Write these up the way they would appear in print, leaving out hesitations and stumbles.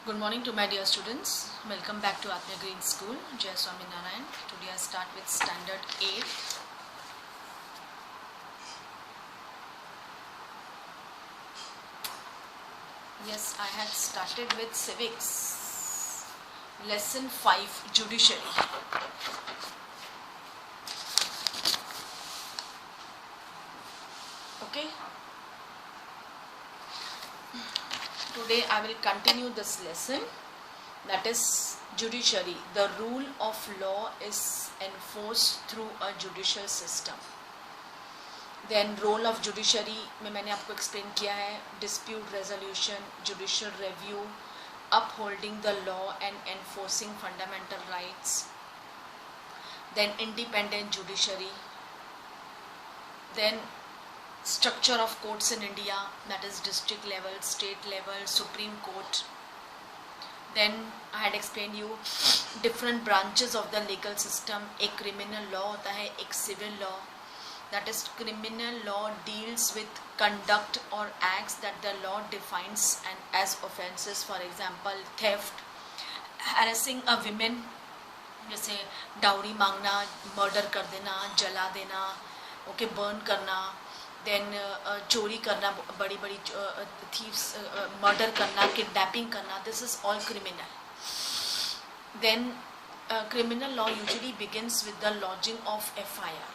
Good morning to my dear students. Welcome back to Atma Green School, Jai Swami Narayan. Today I start with Standard 8. Yes, I had started with Civics. Lesson 5, Judiciary. Okay. Today I will continue this lesson, that is judiciary. The rule of law is enforced through a judicial system. Then role of judiciary में मैंने आपको explain किया है, dispute resolution, judicial review, upholding the law and enforcing fundamental rights. Then independent judiciary. Then structure of courts in India, that is district level, state level, Supreme Court. Then I had explained you different branches of the legal system. एक criminal law होता है, एक civil law. That is, criminal law deals with conduct or acts that the law defines and as offences. For example, theft, harassing a woman, जैसे dowry मांगना, murder कर देना, जला देना, ओके, बर्न करना. देन चोरी करना, बड़ी बड़ी थीव्स, मर्डर करना, किडनैपिंग करना, this is all criminal. Then criminal law usually begins with the lodging of FIR.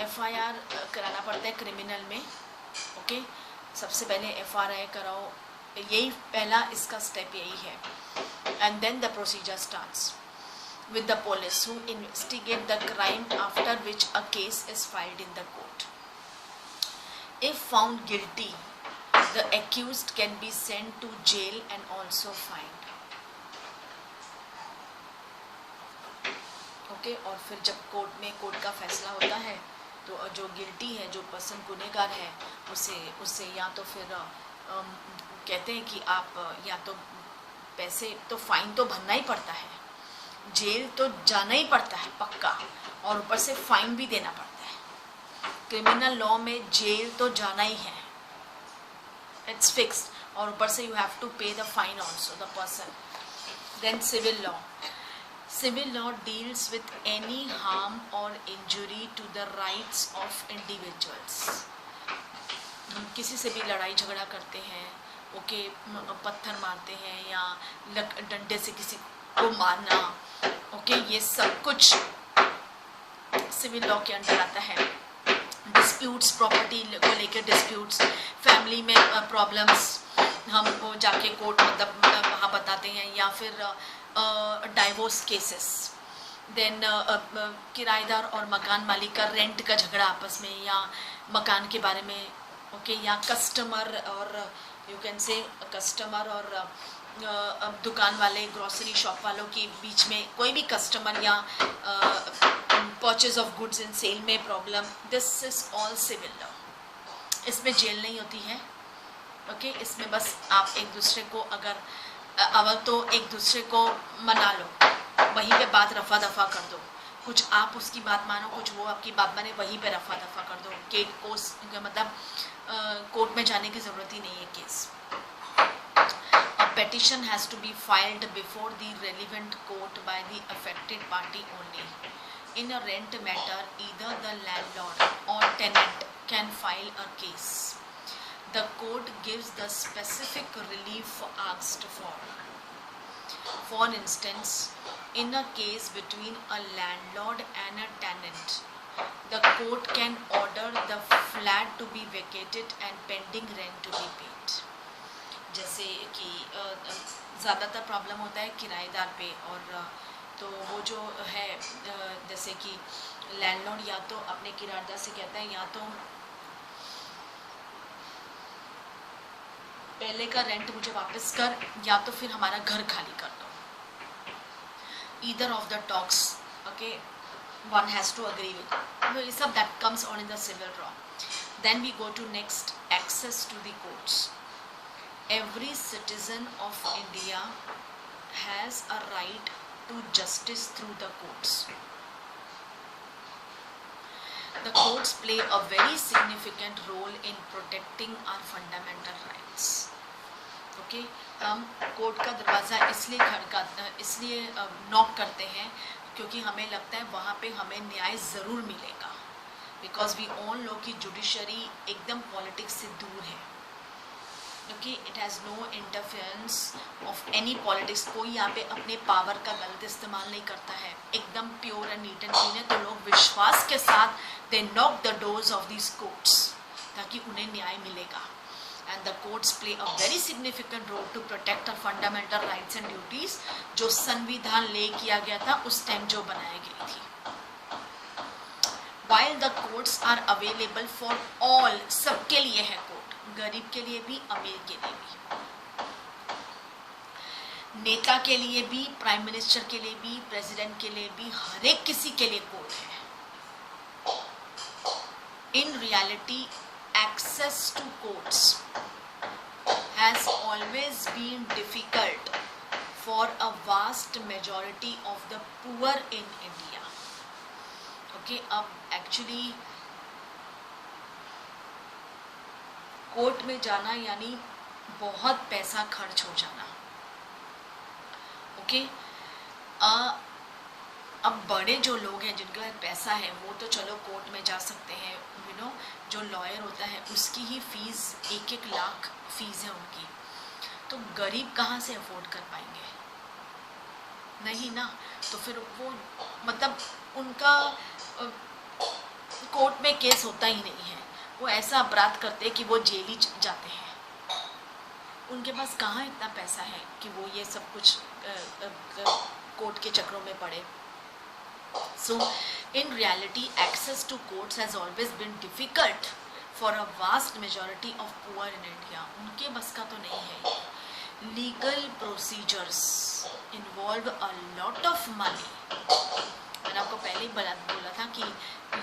FIR कराना पड़ता है क्रिमिनल में. ओके, सबसे पहले एफआईआर कराओ, यही पहला इसका स्टेप यही है. And then the procedure starts with the police who investigate the crime, after which a case is filed in the court. If found guilty, the accused can be sent to jail and also fined. Okay, और फिर जब court का फैसला होता है तो जो guilty है, जो पर्सन गुनहगार है, उसे या तो फिर कहते हैं कि आप या तो पैसे तो फाइन तो भरना ही पड़ता है, जेल तो जाना ही पड़ता है पक्का, और ऊपर से फाइन भी देना पड़ता है. क्रिमिनल लॉ में जेल तो जाना ही है, इट्स फिक्स्ड, और ऊपर से you have to pay the fine also the person. Then civil law. Civil law deals with any harm और injury to the rights of individuals. हम किसी से भी लड़ाई झगड़ा करते हैं, ओके, पत्थर मारते हैं या डंडे से किसी को मारना, ओके, ये सब कुछ सिविल लॉ के अंडर आता है. डिस्प्यूट्स, प्रॉपर्टी को लेकर डिस्प्यूट्स, फैमिली में प्रॉब्लम्स, हम वो जाके कोर्ट मतलब वहाँ बताते हैं, या फिर डाइवोर्स केसेस. देन किराएदार और मकान मालिक का रेंट का झगड़ा आपस में, या मकान के बारे में, ओके, या कस्टमर और यू कैन से कस्टमर और दुकान वाले, ग्रोसरी शॉप वालों के बीच में कोई भी कस्टमर या purchase of goods in sale में problem, this is all civil law. इसमें जेल नहीं होती है, ओके. इसमें बस आप एक दूसरे को अगर तो एक दूसरे को मना लो, वहीं पे बात रफा दफा कर दो. कुछ आप उसकी बात मानो, कुछ वो आपकी बात माने, वहीं पे रफा दफा कर दो. मतलब कोर्ट में जाने की ज़रूरत ही नहीं है case. Petition has to be filed before the relevant court by the affected party only. In a rent matter, either the landlord or tenant can file a case. The court gives the specific relief asked for. For instance, in a case between a landlord and a tenant, the court can order the flat to be vacated and pending rent to be paid. जैसे कि ज़्यादातर problem होता है किराएदार पे, और तो वो जो है जैसे कि लैंडलॉर्ड या तो अपने किराएदार से कहता है या तो पहले का रेंट मुझे वापस कर, या तो फिर हमारा घर खाली कर दो. Either of the talks, okay, one has to agree with. ये सब that comes on in the civil law. Then we go to next, access to the courts. Every citizen of India has a right to justice through the courts. The courts play a very significant role in protecting our fundamental rights. Okay, हम court का दरवाज़ा इसलिए knock करते हैं क्योंकि हमें लगता है वहाँ पे हमें न्याय ज़रूर मिलेगा, बिकॉज वी ऑल नो कि जुडिशरी एकदम पॉलिटिक्स से दूर है, क्योंकि it has no interference of any politics. कोई यहाँ पे अपने पावर का गलत इस्तेमाल नहीं करता है, एकदम pure and neat and clean है। तो लोग विश्वास के साथ they knock the doors of these courts ताकि उन्हें न्याय मिलेगा। And the courts play a very significant role to protect our fundamental rights and duties, जो संविधान ले किया गया था उस टाइम जो बनाई गई थी। While the courts are available for all, सबके लिए है कोर्ट, गरीब के लिए भी, अमीर के लिए भी, नेता के लिए भी, प्राइम मिनिस्टर के लिए भी, प्रेसिडेंट के लिए भी, हर एक किसी के लिए कोर्ट है। In reality, access to courts has always been difficult for a vast majority of the poor in India. Okay, अब actually कोर्ट में जाना यानी बहुत पैसा खर्च हो जाना। ओके, अब बड़े जो लोग हैं जिनके पास पैसा है वो तो चलो कोर्ट में जा सकते हैं, यू नो, जो लॉयर होता है उसकी ही फीस 1-1 लाख फीस है उनकी, तो गरीब कहाँ से अफोर्ड कर पाएंगे? नहीं ना। तो फिर वो मतलब उनका कोर्ट में केस होता ही नहीं है, वो ऐसा अपराध करते हैं कि वो जेल ही जाते हैं। उनके पास कहाँ इतना पैसा है कि वो ये सब कुछ कोर्ट के चक्रों में पड़े। So, in reality, access to courts has always been difficult for a vast majority of poor in India. उनके बस का तो नहीं है। Legal procedures involve a lot of money. मैंने आपको पहले ही बोला था कि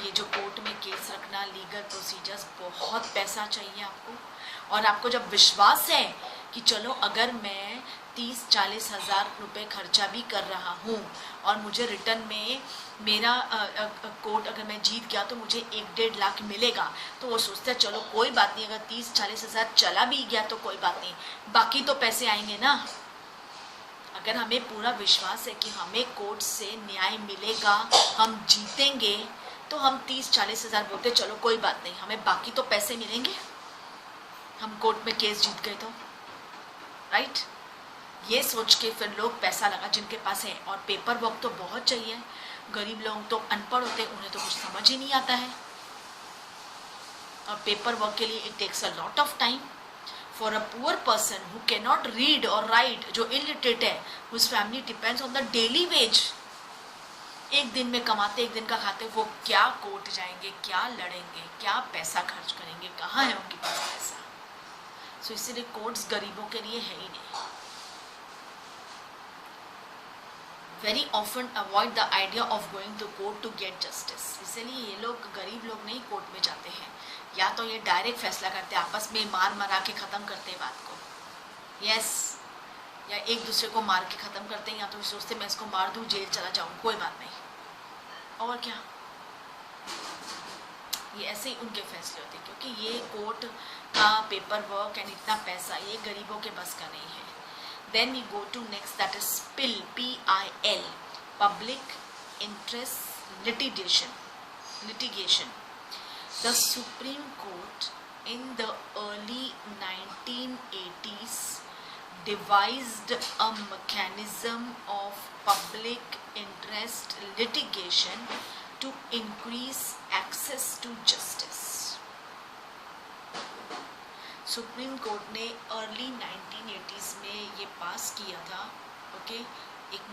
ये जो कोर्ट में केस रखना, लीगल प्रोसीजर्स, बहुत पैसा चाहिए आपको। और आपको जब विश्वास है कि चलो अगर मैं 30-40 हज़ार रुपये खर्चा भी कर रहा हूँ और मुझे रिटर्न में मेरा कोर्ट अगर मैं जीत गया तो मुझे 1-1.5 लाख मिलेगा, तो वो सोचते हैं चलो कोई बात नहीं, अगर 30-40 हज़ार चला भी गया तो कोई बात नहीं, बाकी तो पैसे आएंगे ना। अगर हमें पूरा विश्वास है कि हमें कोर्ट से न्याय मिलेगा, हम जीतेंगे, तो हम 30-40 हज़ार बोलते चलो कोई बात नहीं, हमें बाकी तो पैसे मिलेंगे, हम कोर्ट में केस जीत गए तो, राइट। ये सोच के फिर लोग पैसा लगा जिनके पास है, और पेपर वर्क तो बहुत चाहिए। गरीब लोग तो अनपढ़ होते हैं, उन्हें तो कुछ समझ ही नहीं आता है, और पेपर वर्क के लिए it takes a lot of time. For a poor person who can not read और राइट, जो इलिटरेट है, whose family depends on the daily wage, एक दिन में कमाते एक दिन का खाते, वो क्या कोर्ट जाएंगे, क्या लड़ेंगे, क्या पैसा खर्च करेंगे, कहाँ है उनके पास पैसा। सो इसीलिए कोर्ट्स गरीबों के लिए है ही नहीं। Very often avoid the idea of going to court to get justice, इसलिए ये लोग, गरीब लोग नहीं कोर्ट में जाते हैं, या तो ये डायरेक्ट फैसला करते हैं, आपस में मार मरा के ख़त्म करते हैं बात को, यस, या एक दूसरे को मार के ख़त्म करते हैं, या तो सोचते मैं इसको मार दूँ, जेल चला जाऊँ, कोई बात नहीं, और क्या। ये ऐसे ही उनके फैसले होते हैं, क्योंकि ये कोर्ट का पेपर वर्क एंड इतना पैसा ये गरीबों के बस का नहीं है। Then we go to next, that is PIL, P-I-L, Public Interest Litigation. The Supreme Court in the early 1980s devised a mechanism of public interest litigation to increase access to justice. Supreme court ने early 1980s में ये पास किया था, okay, एक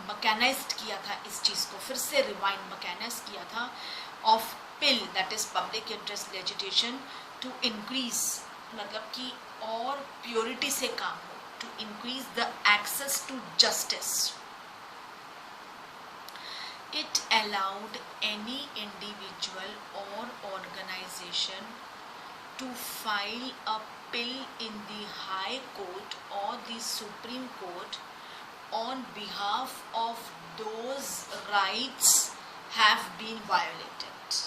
mechanised किया था इस चीज़ को, फिर से रिवाइंड मैकेनाइज किया था, of PIL, that is public interest legislation, to increase, मतलब कि और प्योरिटी से काम हो, to increase the access to justice. It allowed any individual और organisation to file a bill in the High Court or the Supreme Court on behalf of those rights have been violated.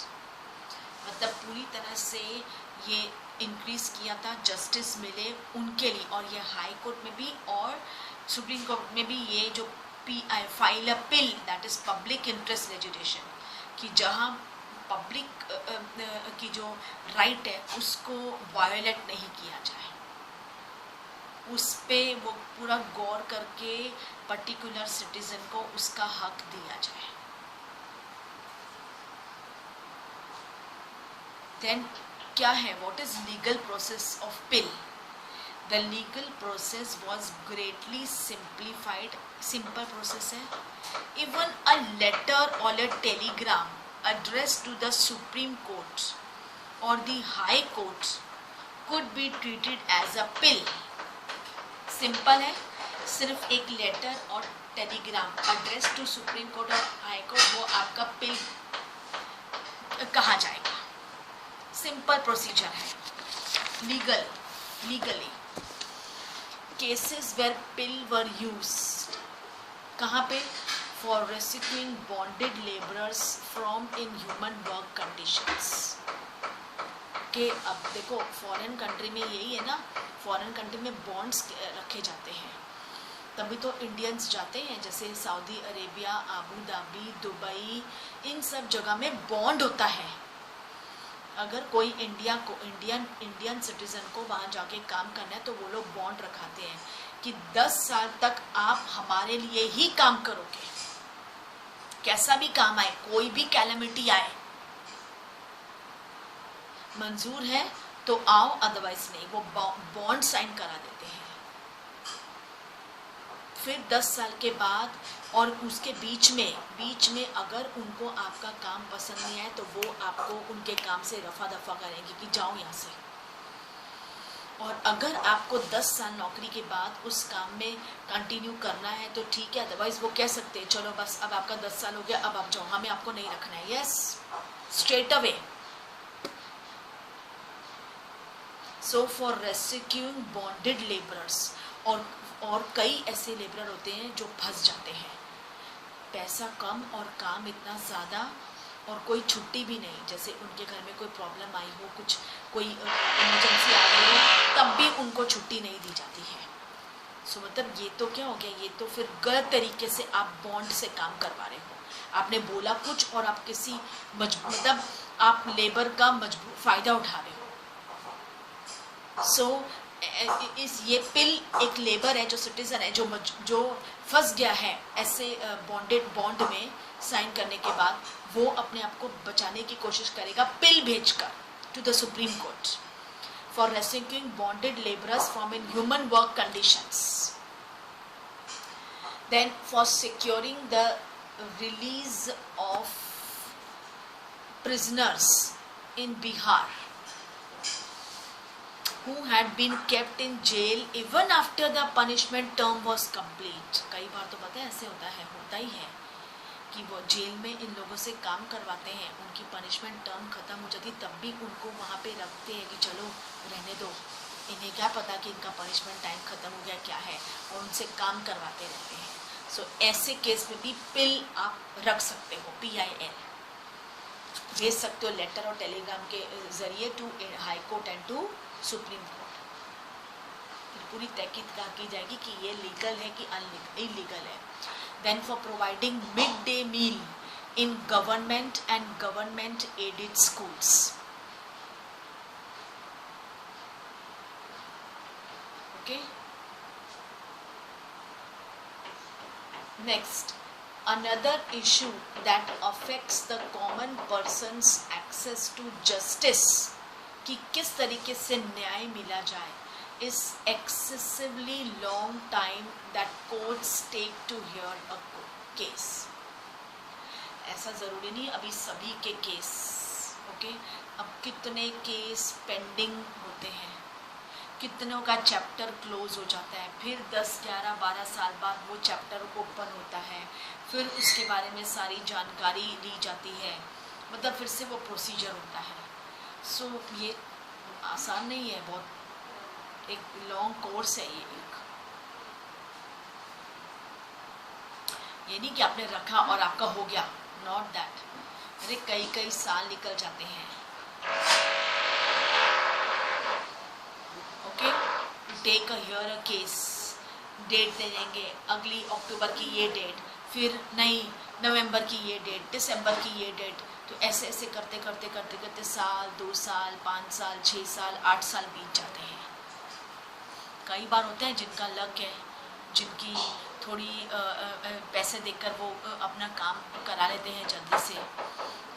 मतलब पूरी तरह से ये increase किया था, justice मिले उनके लिए, और ये हाई कोर्ट में भी और सुप्रीम कोर्ट में भी ये जो PI file a pill, that is public interest legislation, कि जहाँ पब्लिक की जो राइट है उसको वायोलेट नहीं किया जाए, उस पे वो पूरा गौर करके पर्टिकुलर सिटीजन को उसका हक दिया जाए। देन क्या है, what is legal process of pill? The legal process was greatly simplified, simple process है। इवन अ लेटर और अ Telegram addressed to the Supreme Court or the High Court could be treated as a pill. Simple है, सिर्फ एक letter और telegram address to Supreme Court और High Court, वो आपका PIL कहा जाएगा। सिंपल प्रोसीजर है। Legally cases where PIL were used, कहाँ पे? For rescuing bonded laborers from inhuman work conditions. के अब देखो फॉरेन कंट्री में यही है ना, फॉरेन कंट्री में बॉन्ड्स रखे जाते हैं, तभी तो इंडियंस जाते हैं, जैसे Saudi Arabia, Abu Dhabi, Dubai, इन सब जगह में बॉन्ड होता है। अगर कोई इंडियन सिटीजन को वहाँ जाके काम करना है तो वो लोग बॉन्ड रखाते हैं कि 10 साल तक आप हमारे लिए ही काम करोगे, कैसा भी काम आए, कोई भी कैलेमिटी आए, मंजूर है तो आओ, अदरवाइज नहीं। वो बॉन्ड साइन करा देते हैं। फिर 10 साल के बाद और उसके बीच में अगर उनको आपका काम पसंद नहीं आए तो वो आपको उनके काम से रफा दफा करेंगे कि जाओ यहाँ से। और अगर आपको 10 साल नौकरी के बाद उस काम में कंटिन्यू करना है तो ठीक है, अदरवाइज वो कह सकते हैं चलो बस अब आपका 10 साल हो गया, अब आप जाओ, हमें आपको नहीं रखना है। Yes, straight away. So for rescuing bonded labourers, और कई ऐसे लेबरर होते हैं जो फंस जाते हैं, पैसा कम और काम इतना ज़्यादा और कोई छुट्टी भी नहीं, जैसे उनके घर में कोई प्रॉब्लम आई हो, कोई इमरजेंसी आ गई हो, तब भी उनको छुट्टी नहीं दी जाती है। सो मतलब ये तो क्या हो गया, ये तो फिर गलत तरीके से आप बॉन्ड से काम करवा रहे हो। आपने बोला कुछ और आप किसी मतलब आप लेबर का मजबूर फ़ायदा उठा रहे हो। सो ये पिल एक लेबर है, जो सिटीजन है, जो फंस गया है ऐसे बॉन्ड में साइन करने के बाद, वो अपने आप को बचाने की कोशिश करेगा पिल भेजकर to the Supreme Court for rescuing bonded labourers from inhuman work conditions. Then for securing the release of prisoners in Bihar who had been kept in jail even after the punishment term was complete. कई बार तो पता है ऐसे होता ही है कि वो jail में इन लोगों से काम करवाते हैं, उनकी पनिशमेंट टर्म ख़त्म हो जाती तब भी उनको वहाँ पे रखते हैं कि चलो रहने दो, इन्हें क्या पता कि इनका पनिशमेंट टाइम ख़त्म हो गया क्या है, और उनसे काम करवाते रहते हैं। सो ऐसे केस में भी पिल आप रख सकते हो, PIL भेज सकते हो लेटर और टेलीग्राम के ज़रिए to High Court and to Supreme Court. पूरी तहकीकात की जाएगी कि ये लीगल है कि इलीगल है। Then for providing mid day meal in government and government aided schools. Okay, next, another issue that affects the common person's access to justice, कि किस तरीके से न्याय मिला जाए, is excessively long time that courts take to hear a case. ऐसा ज़रूरी नहीं अभी सभी के केस, ओके, अब कितने केस पेंडिंग होते हैं, कितनों का चैप्टर क्लोज हो जाता है, फिर 10, 11, 12 साल बाद वो चैप्टर ओपन होता है, फिर उसके बारे में सारी जानकारी ली जाती है, मतलब फिर से वो प्रोसीजर होता है। सो ये आसान नहीं है, बहुत एक लॉन्ग कोर्स है ये नहीं कि आपने रखा और आपका हो गया, नॉट दैट। अरे कई साल निकल जाते हैं। Take here a case, date दे देंगे, अगली अक्टूबर की ये डेट, फिर नहीं नवंबर की ये डेट, दिसंबर की ये डेट। तो ऐसे ऐसे करते करते करते करते साल, 2 साल, 5 साल, 6 साल, 8 साल बीत जाते हैं। कई बार होते हैं जिनका लक है, जिनकी थोड़ी पैसे देकर वो अपना काम करा लेते हैं जल्दी से,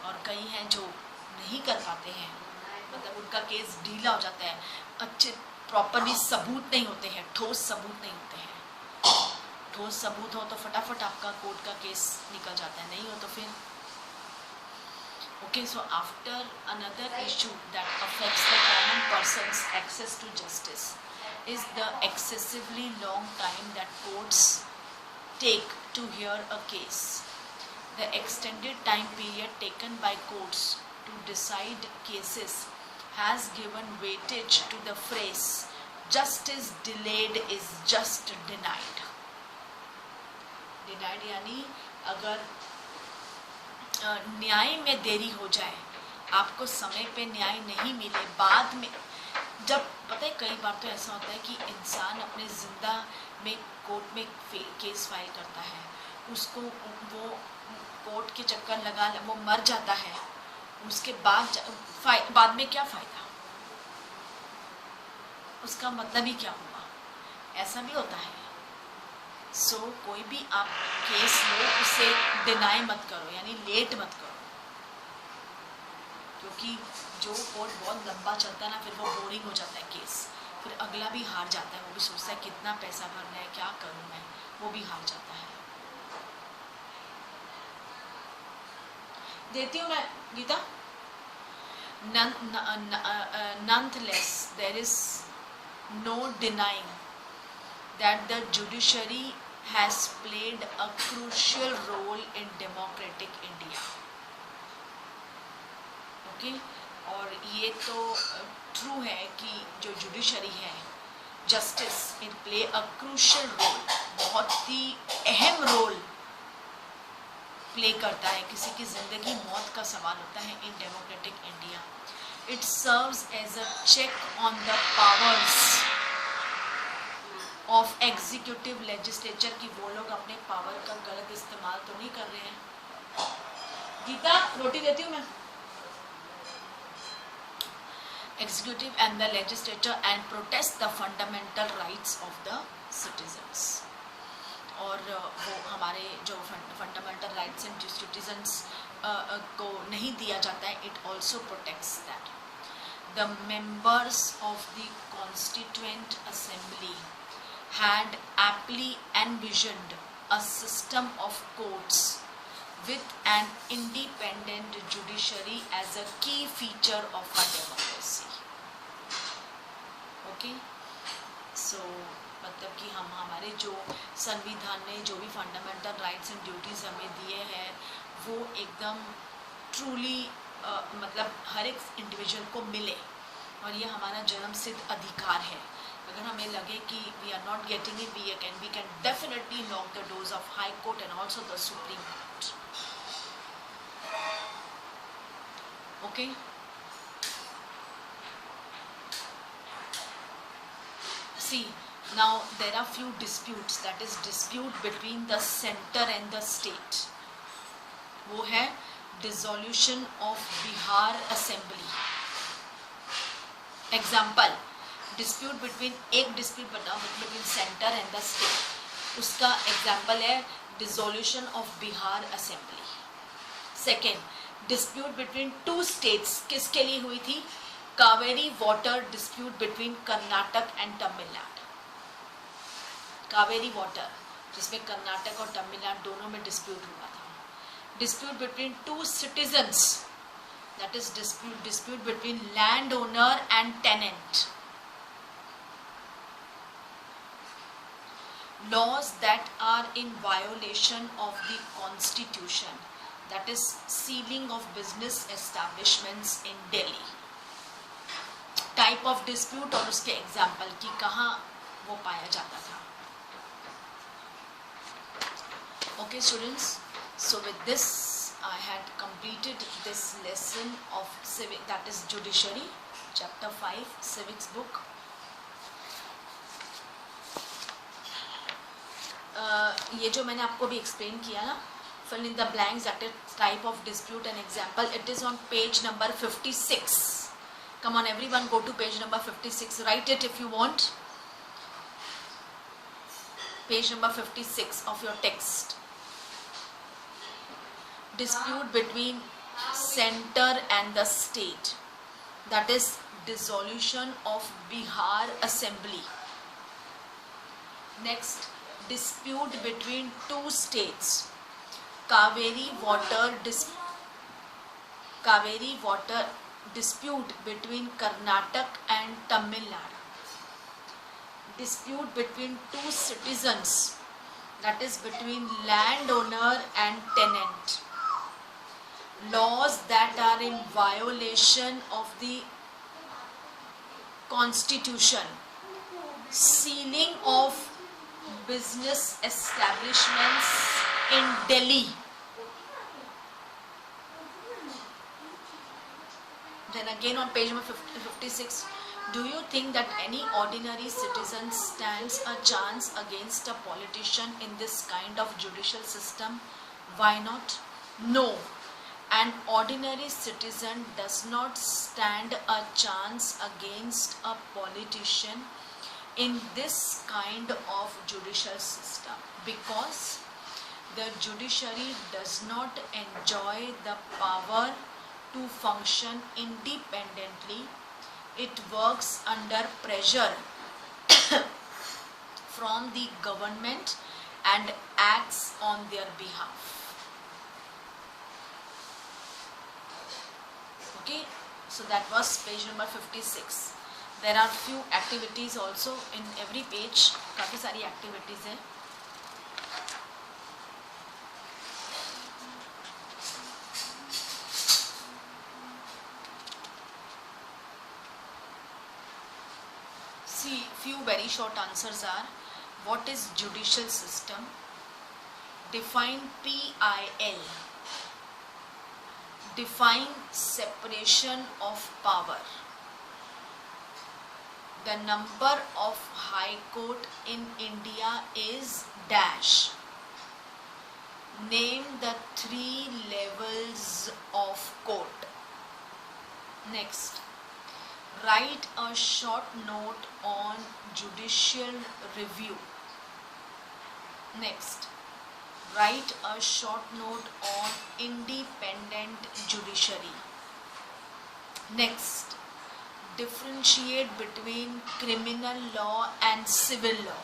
और कई हैं जो नहीं कर पाते हैं, मतलब उनका केस ढीला हो जाता है, अच्छे प्रॉपरली सबूत नहीं होते हैं, ठोस सबूत नहीं होते हैं। ठोस सबूत हो तो फटाफट आपका कोर्ट का केस निकल जाता है, नहीं हो तो फिर okay. So after another issue that affects the common person's access to justice is the excessively long time that courts take to hear a case. The extended time period taken by courts to decide cases has given weightage to the phrase justice delayed is just denied. Denied यानी अगर न्याय में देरी हो जाए, आपको समय पे न्याय नहीं मिले, बाद में जब पता है कई बार तो ऐसा होता है कि इंसान अपने ज़िंदा में कोर्ट में केस फाइल करता है, उसको वो कोर्ट के चक्कर लगा, वो मर जाता है, उसके बाद में क्या फ़ायदा, उसका मतलब ही क्या हुआ, ऐसा भी होता है। सो कोई भी आप केस लो उसे डिनाई मत करो, यानी लेट मत करो, क्योंकि जो कोर्ट बहुत लंबा चलता है ना, फिर वो बोरिंग हो जाता है केस, फिर अगला भी हार जाता है, वो भी सोचता है कितना पैसा भरना है, क्या करूं मैं, वो भी हार जाता है। देती हूँ मैं Gita. Nonetheless, there is no denying that the judiciary has played a crucial role in democratic India. Okay? और ये तो ट्रू है कि जो जुडिशरी है, justice it play a crucial role, बहुत ही अहम रोल प्ले करता है, किसी की ज़िंदगी मौत का सवाल होता है in democratic India. It serves as a check on the powers of executive legislature, की वो लोग अपने पावर का गलत इस्तेमाल तो नहीं कर रहे हैं। गीता रोटी देती हूँ मैं। Executive and the legislature and protest the fundamental rights of the citizens. और वो हमारे जो फंडामेंटल राइट्स एंड सिटीजन्स को नहीं दिया जाता है, it also protects that. The members of the constituent assembly had aptly envisioned a system of courts with an independent judiciary as a key feature of our democracy. Okay? So मतलब कि हम हमारे जो संविधान ने जो भी फंडामेंटल राइट्स एंड ड्यूटीज़ हमें दिए हैं, वो एकदम ट्रूली मतलब हर एक इंडिविजुअल को मिले, और ये हमारा जन्म सिद्ध अधिकार है। अगर हमें लगे कि we are not getting it, we can definitely knock the doors of High Court and also the Supreme Court. Okay? See, now there are few disputes, that is dispute between the center and the state. वो है dissolution of Bihar Assembly. Example, dispute between एक dispute बना between center and the state, उसका example है dissolution of Bihar Assembly. Second, dispute between two states, किसके लिए हुई थी? Kaveri water dispute between Karnataka and Tamil Nadu. Kaveri water जिसमें कर्नाटक और तमिलनाडु दोनों में डिस्प्यूट हुआ था। Dispute between two citizens, that is dispute between land owner and tenant. Laws that are in violation of the constitution, that is sealing of business establishments in Delhi. Type of dispute और उसके example कि कहाँ वो पाया जाता था। Okay students, so with this I had completed this lesson of civic, that is judiciary, chapter 5 civics book. ये जो मैंने आपको भी एक्सप्लेन किया ना, fill in the blanks, that is type of dispute and example. It is on page number 56. Come on everyone, go to page number 56. Write it if you want. Page number 56 of your text. Dispute between center and the state. That is dissolution of Bihar Assembly. Next, dispute between two states. Kaveri water dispute between Karnataka and Tamil Nadu. Dispute between two citizens, that is between landowner and tenant. Laws that are in violation of the constitution. Sealing of business establishments in Delhi. Then again on page number 56, do you think that any ordinary citizen stands a chance against a politician in this kind of judicial system? Why not? No. An ordinary citizen does not stand a chance against a politician in this kind of judicial system, because the judiciary does not enjoy the power to function independently. It works under pressure from the government and acts on their behalf. Okay, so that was page number 56. There are few activities also in every page. काफी सारी activities है. See, few very short answers are: what is judicial system? Define PIL. Define separation of power. The number of high court in India is dash. Name the 3 levels of court. Next, write a short note on judicial review. Next, write a short note on independent judiciary. Next, differentiate between criminal law and civil law.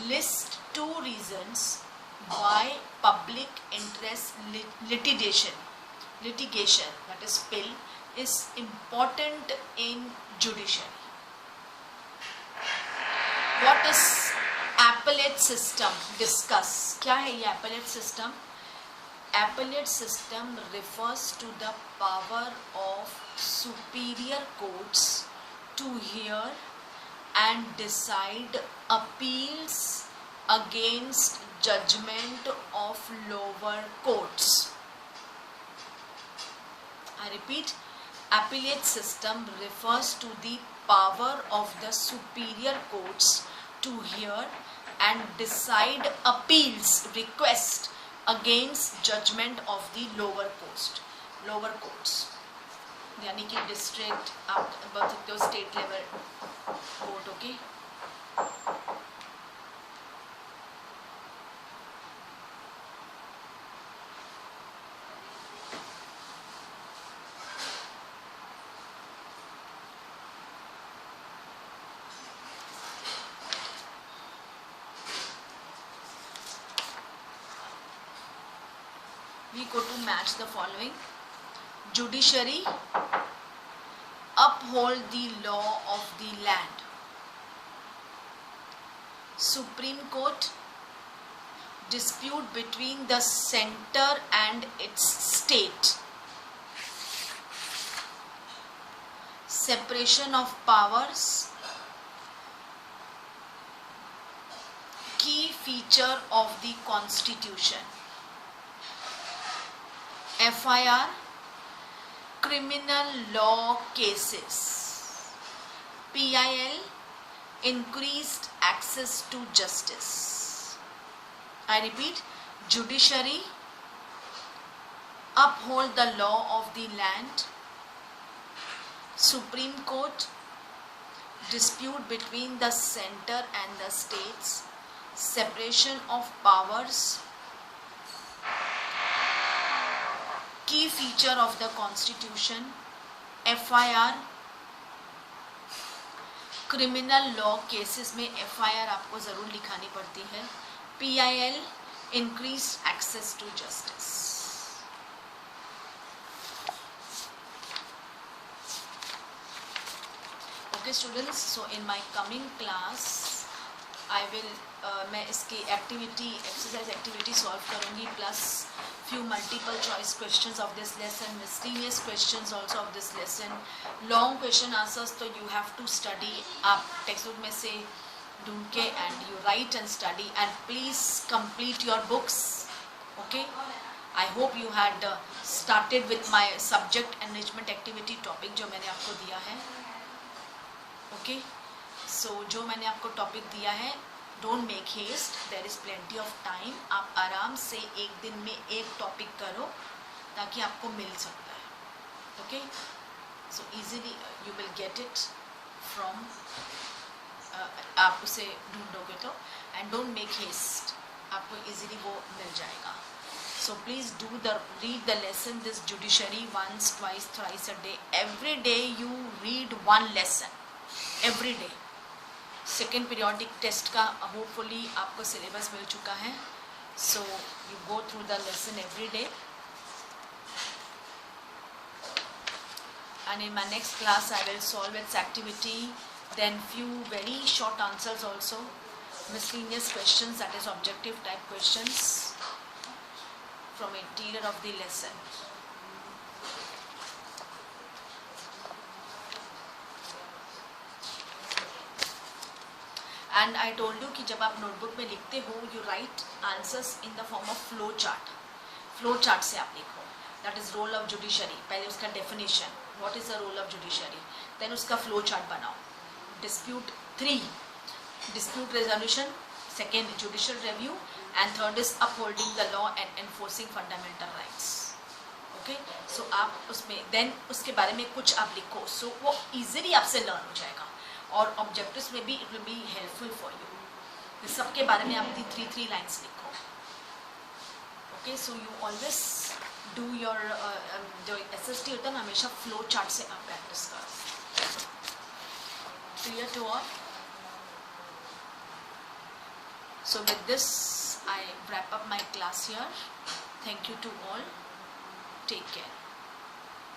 List 2 reasons why public interest litigation, that is PIL, is important in judiciary. What is appellate system? Discuss. क्या है ये appellate system? Appellate system refers to the power of superior courts to hear and decide appeals against judgment of lower courts. I repeat, appellate system refers to the power of the superior courts to hear and decide appeals, request against judgment of the lower courts. यानी कि district, आप बोल सकते हो state level court. Okay, we go to match the following. Judiciary, uphold the law of the land. Supreme Court, dispute between the center and its state. Separation of powers, key feature of the Constitution. FIR, criminal law cases. PIL, increased access to justice. I repeat, judiciary uphold the law of the land. Supreme Court, dispute between the center and the states. Separation of powers, key feature of the constitution. FIR, criminal law cases में FIR आपको ज़रूर लिखानी पड़ती है. PIL, increase access to justice. Okay students, so in my coming class I will मैं इसकी exercise activity solve करूँगी, plus few multiple choice questions of this lesson, miscellaneous questions also of this lesson, long question answers. तो you have to study. आप text book में से ढूंढ के and you write and study and please complete your books. Okay, I hope you had started with my subject enrichment activity topic जो मैंने आपको दिया है. Okay, so जो मैंने आपको टॉपिक दिया है, don't make haste, there is plenty of time. आप आराम से एक दिन में एक टॉपिक करो ताकि आपको मिल सकता है. Okay, so easily you will get it from, आप उसे ढूंढोगे तो. एंड डोंट मेक हेस्ट, आपको इजीली वो मिल जाएगा. So please read the lesson, this judiciary, once, twice, thrice a day. Every day you read one lesson, every day. Second periodic test का hopefully आपको syllabus मिल चुका है. So you go through the lesson every day. And in my next class I will solve its activity, then few very short answers also, miscellaneous questions, that is objective type questions from interior of the lesson. And I told you कि जब आप notebook में लिखते हो you write answers in the form of flow chart. Flow chart से आप लिखो. That is role of judiciary. पहले उसका definition, what is the role of judiciary, then उसका फ्लो चार्ट बनाओ. Dispute 3, dispute resolution. Second, judicial review. And third is upholding the law and enforcing fundamental rights. Okay, so आप उसमें then उसके बारे में कुछ आप लिखो. सो वो ईजिली आपसे लर्न हो जाएगा और ऑब्जेक्टिव्स में भी it will be helpful for you. सबके बारे में आप 3 लाइन्स लिखो. Okay, so you always do your जो SST होता है ना, हमेशा फ्लो चार्ट से आप प्रैक्टिस करो. Clear to all? So with this I wrap up my class here. Thank you to all. Take care.